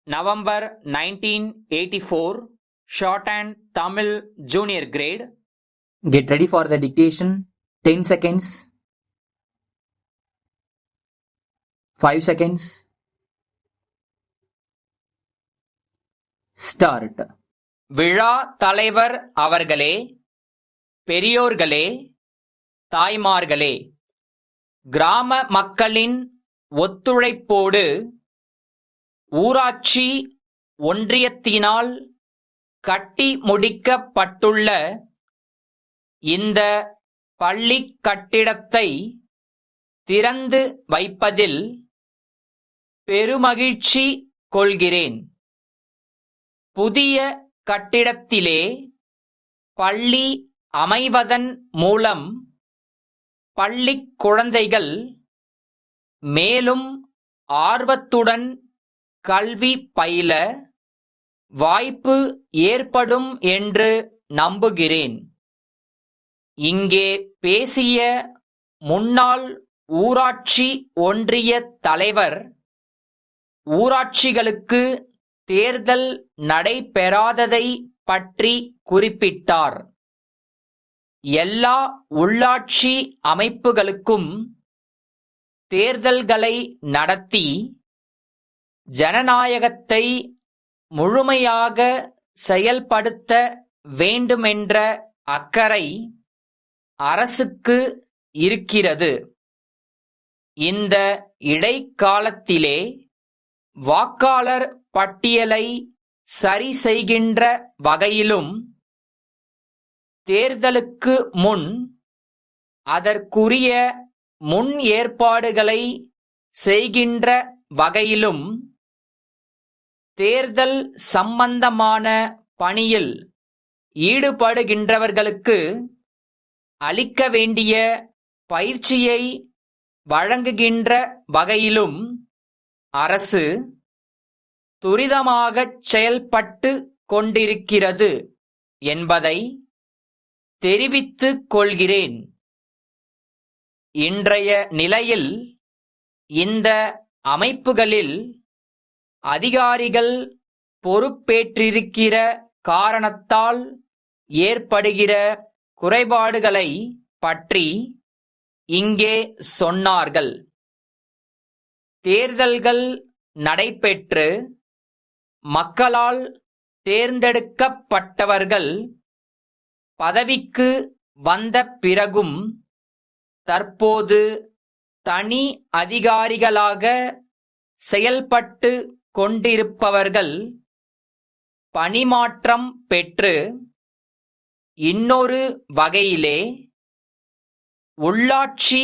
November 1984, Shorthand Tamil Junior Grade. Get ready for the dictation. 10 seconds. 5 seconds. Start. விழா தலைவர் அவர்களே, பெரியோர்களே, தாய்மார்களே, கிராம மக்களின் ஒத்துழைப்போடு ஊராட்சி ஒன்றியத்தினால் கட்டி முடிக்கப்பட்டுள்ள இந்த பள்ளிக் கட்டிடத்தை திறந்து வைப்பதில் பெருமகிழ்ச்சி கொள்கிறேன். புதிய கட்டிடத்திலே பள்ளி அமைவதன் மூலம் பள்ளிக் குழந்தைகள் மேலும் ஆர்வத்துடன் கல்வி பயில வாய்ப்பு ஏற்படும் என்று நம்புகிறேன். இங்கே பேசிய முன்னாள் ஊராட்சி ஒன்றிய தலைவர் ஊராட்சிகளுக்கு தேர்தல் நடைபெறாததை பற்றி குறிப்பிட்டார். எல்லா உள்ளாட்சி அமைப்புகளுக்கும் தேர்தல்களை நடத்தி ஜனநாயகத்தை முழுமையாக செயல்படுத்த வேண்டுமென்ற அக்கறை அரசுக்கு இருக்கிறது. இந்த இடைக்காலத்திலே வாக்காளர் பட்டியலை சரி செய்கின்ற வகையிலும் தேர்தலுக்கு முன் அதற்குரிய முன் ஏற்பாடுகளை செய்கின்ற வகையிலும் தேர்தல் சம்பந்தமான பணியில் ஈடுபடுகின்றவர்களுக்கு அளிக்க வேண்டிய பயிற்சியை வழங்குகின்ற வகையிலும் அரசு துரிதமாகச் செயல்பட்டு கொண்டிருக்கிறது என்பதை தெரிவித்துக் கொள்கிறேன். இன்றைய நிலையில் இந்த அமைப்புகளில் அதிகாரிகள் பொறுப்பேற்றிருக்கிற காரணத்தால் ஏற்படுகிற குறைபாடுகளை பற்றி இங்கே சொன்னார்கள். தேர்தல்கள் நடைபெற்று மக்களால் தேர்ந்தெடுக்கப்பட்டவர்கள் பதவிக்கு வந்த பிறகும் தற்போது தனி அதிகாரிகளாக செயல்பட்டு கொண்டிருப்பவர்கள் பணிமாற்றம் பெற்று இன்னொரு வகையிலே உள்ளாட்சி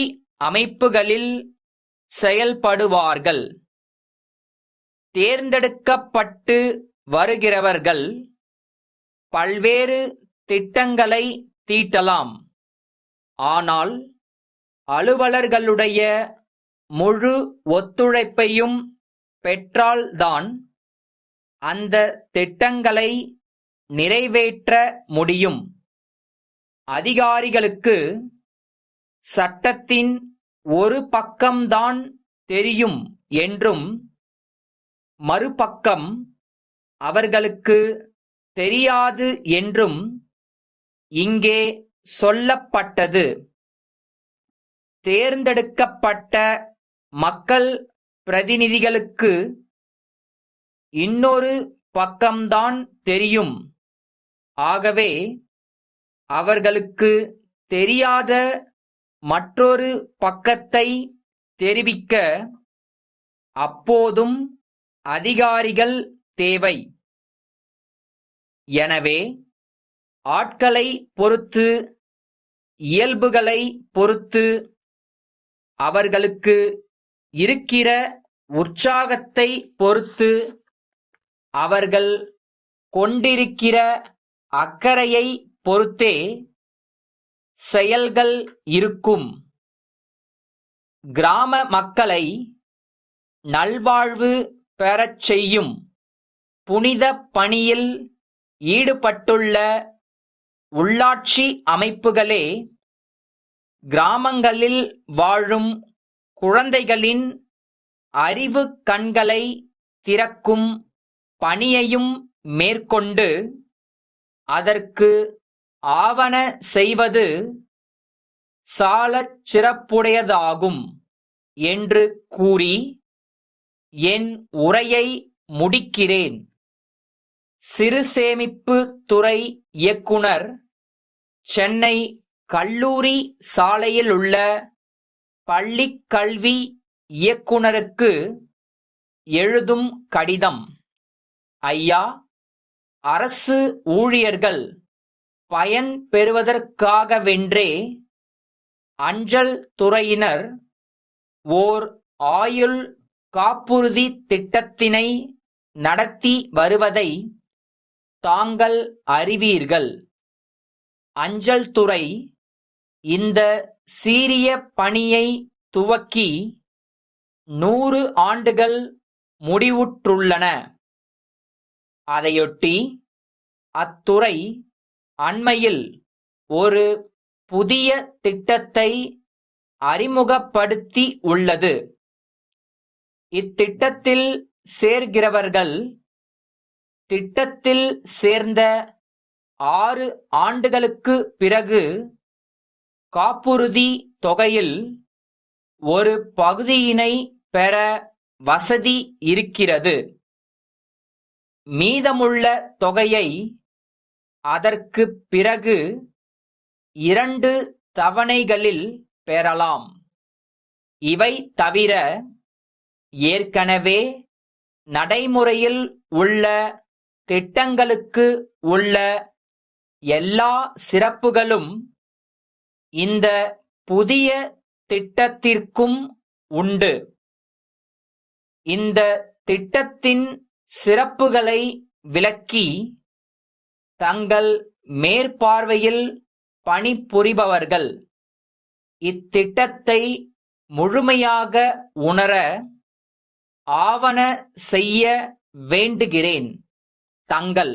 அமைப்புகளில் செயல்படுவார்கள். தேர்ந்தெடுக்கப்பட்டு வருகிறவர்கள் பல்வேறு திட்டங்களை தீட்டலாம். ஆனால் அலுவலர்களுடைய முழு ஒத்துழைப்பையும் பெற்றால்தான் அந்த திட்டங்களை நிறைவேற்ற முடியும். அதிகாரிகளுக்கு சட்டத்தின் ஒரு பக்கம்தான் தெரியும் என்றும் மறுபக்கம் அவர்களுக்கு தெரியாது என்றும் இங்கே சொல்லப்பட்டது. தேர்ந்தெடுக்கப்பட்ட மக்கள் பிரதிநிதிகளுக்கு இன்னொரு பக்கம்தான் தெரியும். ஆகவே அவர்களுக்கு தெரியாத மற்றொரு பக்கத்தை தெரிவிக்க அப்போதும் அதிகாரிகள் தேவை. எனவே ஆட்களை பொறுத்து, இயல்புகளை பொறுத்து, அவர்களுக்கு இருக்கிற உற்சாகத்தை பொறுத்து, அவர்கள் கொண்டிருக்கிற அக்கறையை பொறுத்தே செயல்கள் இருக்கும். கிராம மக்களை நல்வாழ்வு பெறச் செய்யும் புனித பணியில் ஈடுபட்டுள்ள உள்ளாட்சி அமைப்புகளே கிராமங்களில் வாழும் குழந்தைகளின் அறிவுக் கண்களை திறக்கும் பணியையும் மேற்கொண்டு அதற்கு ஆவன செய்வது சாலச் சிறப்புடையதாகும் என்று கூறி என் உரையை முடிக்கிறேன். சிறு சேமிப்பு துறை இயக்குனர், சென்னை கல்லூரி சாலையிலுள்ள பள்ளிக் கல்வி இயக்குனருக்கு எழுதும் கடிதம். ஐயா, அரசு ஊழியர்கள் பயன் பெறுவதற்காகவென்றே அஞ்சல் துறையினர் ஓர் ஆயுள் காப்புறுதி திட்டத்தினை நடத்தி வருவதை தாங்கள் அறிவீர்கள். அஞ்சல் துறை இந்த சீரிய பணியை துவக்கி 100 ஆண்டுகள் முடிவுற்றுள்ளன. அதையொட்டி அத்துறை அண்மையில் ஒரு புதிய திட்டத்தை அறிமுகப்படுத்தி உள்ளது. இத்திட்டத்தில் சேர்கிறவர்கள் திட்டத்தில் சேர்ந்த 6 ஆண்டுகளுக்கு பிறகு காப்புறுதி தொகையில் ஒரு பகுதியினை பெற வசதி இருக்கிறது. மீதமுள்ள தொகையை அதற்கு பிறகு 2 தவணைகளில் பெறலாம். இவை தவிர ஏற்கனவே நடைமுறையில் உள்ள திட்டங்களுக்கு உள்ள எல்லா சிறப்புகளும் இந்த புதிய திட்டத்திற்கும் உண்டு. இந்த திட்டத்தின் சிறப்புகளை விளக்கி தங்கள் மேற்பார்வையில் பணிபுரிபவர்கள் இத்திட்டத்தை முழுமையாக உணர ஆவன செய்ய வேண்டுகிறேன். தங்கள்